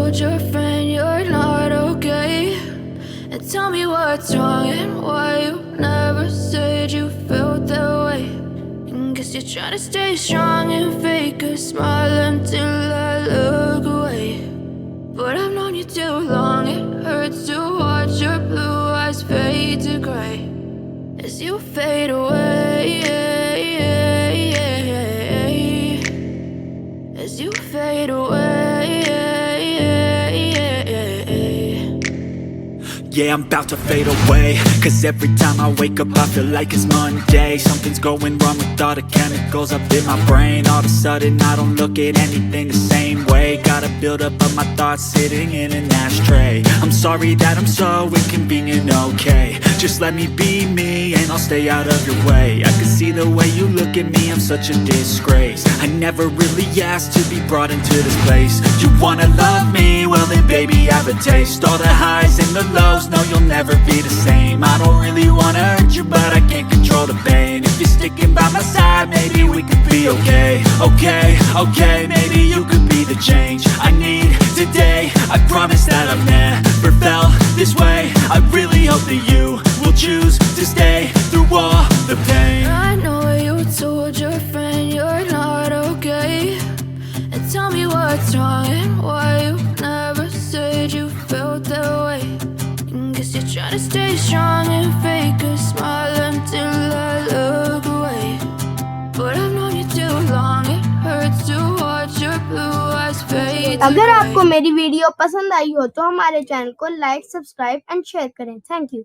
told your friend you're not okay, and tell me what's wrong and why you never said you felt that way. And guess you're trying to stay strong and fake a smile until I look away. But I've known you too long, it hurts to watch your blue eyes fade to gray as you fade away, as you fade away. Yeah, I'm about to fade away, cause every time I wake up I feel like it's Monday. Something's going wrong with all the chemicals up in my brain. All of a sudden I don't look at anything the same way. Gotta build up of my thoughts sitting in an ashtray. I'm sorry that I'm so inconvenient, okay. Just let me be me and I'll stay out of your way. I can see the way you look at me, I'm such a disgrace. I never really asked to be brought into this place. You wanna love me? Well then baby have a taste. All the highs and the lows, no you'll never be the same. I don't really wanna hurt you but I can't control the pain. If you're sticking by my side maybe we could be okay. Okay, maybe you could be the change I need today. I promise that I've never felt this way. I really hope that you will choose to stay through all the pain. I know you told your friend you're not okay, and tell me what's wrong and why you never said you felt that way. And guess you're trying to stay strong and fake a smile until I look away. But I've known you too long, it hurts to watch your blue eyes fade to अगर gray. आपको मेरी video पसंद आई हो तो हमारे channel को like, subscribe and share करें। Thank you.